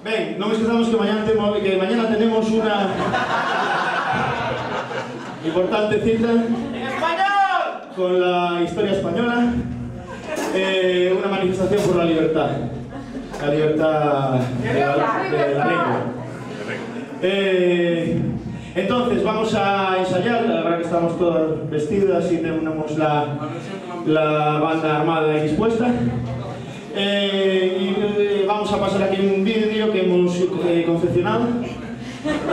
Ben, non esquezamos que mañana tenemos unha importante cita ¡En español! con la historia española, una manifestación por la libertad de la lengua. Entonces vamos a ensayar, ahora que estamos todas vestidas y tenemos la banda armada y dispuesta. Y vamos a pasar aquí un vídeo que hemos confeccionado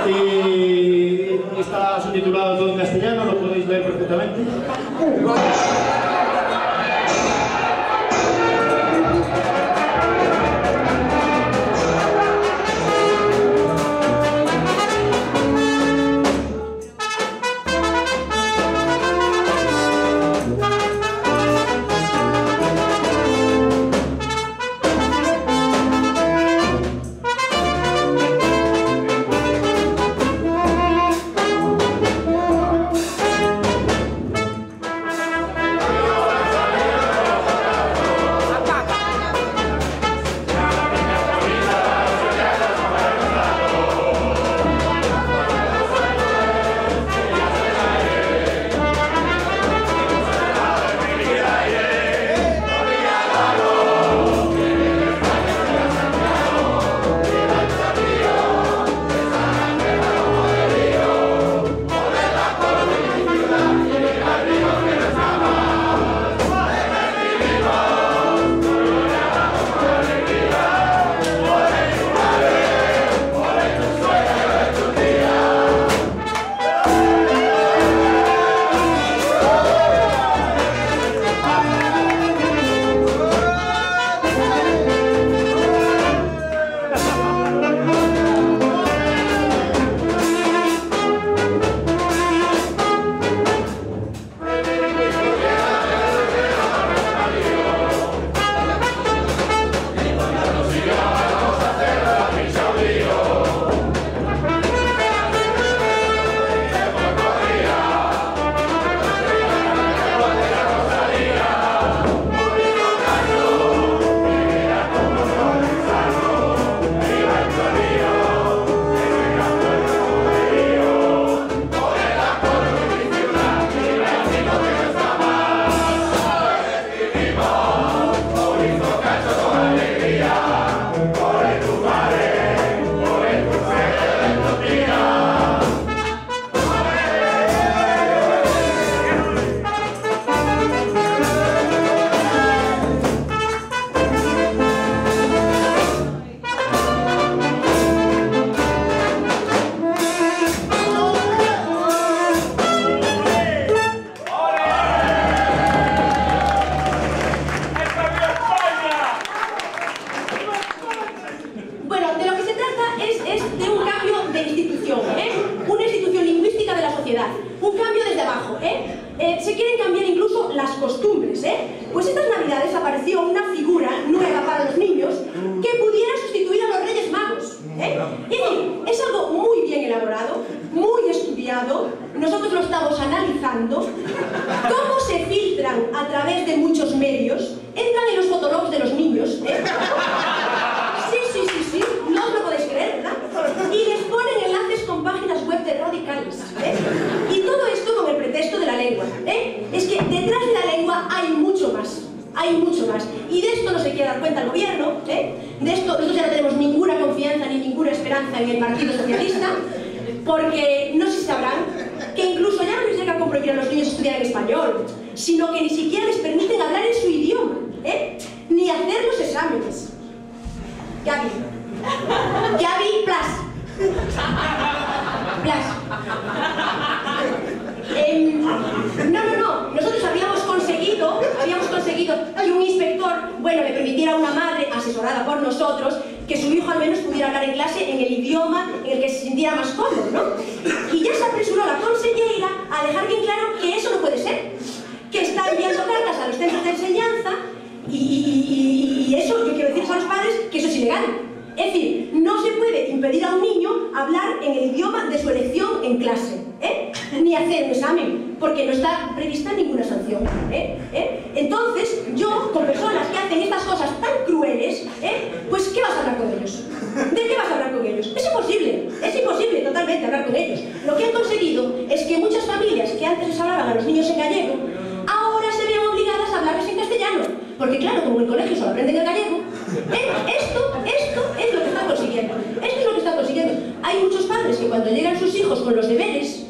y está subtitulado todo en castellano, lo podéis leer perfectamente. Se quieren cambiar incluso las costumbres, Pues estas navidades apareció una figura nueva para los niños que pudiera sustituir a los Reyes Magos, Es decir, es algo muy bien elaborado, muy estudiado, nosotros lo estamos analizando, cómo se filtran a través de muchos medios, entran en los fotologs de los niños, Sí, no os lo podéis creer, ¿verdad? Y les ponen enlaces con páginas web de radicales, Y todo esto con el pretexto de la lengua, Es que detrás de la lengua hay mucho más. Y de esto no se quiere dar cuenta el gobierno, De esto nosotros ya no tenemos ninguna confianza ni ninguna esperanza en el Partido Socialista, porque no sé si sabrán que incluso ya no les llega a prohibir a los niños estudiar en español, sino que ni siquiera les permiten hablar en su idioma, ni hacer los exámenes. Gaby Plus. No. Nosotros habíamos conseguido que un inspector, le permitiera a una madre, asesorada por nosotros, que su hijo al menos pudiera hablar en clase en el idioma en el que se sintiera más cómodo, ¿no? Y ya se apresuró la consellera a dejar bien claro que eso no puede ser, que está enviando cartas a los centros de enseñanza y eso, yo quiero decirles a los padres que eso es ilegal. Es decir, no se puede impedir a un niño hablar en el idioma de su elección en clase, ni hacer un examen, porque no está prevista ninguna sanción, Entonces, yo, con personas que hacen estas cosas tan crueles, pues, ¿qué vas a hablar con ellos? ¿De qué vas porque claro, como en el colegio solo aprenden el gallego, esto es lo que están consiguiendo. Esto es lo que están consiguiendo. Hay muchos padres que cuando llegan sus hijos con los deberes,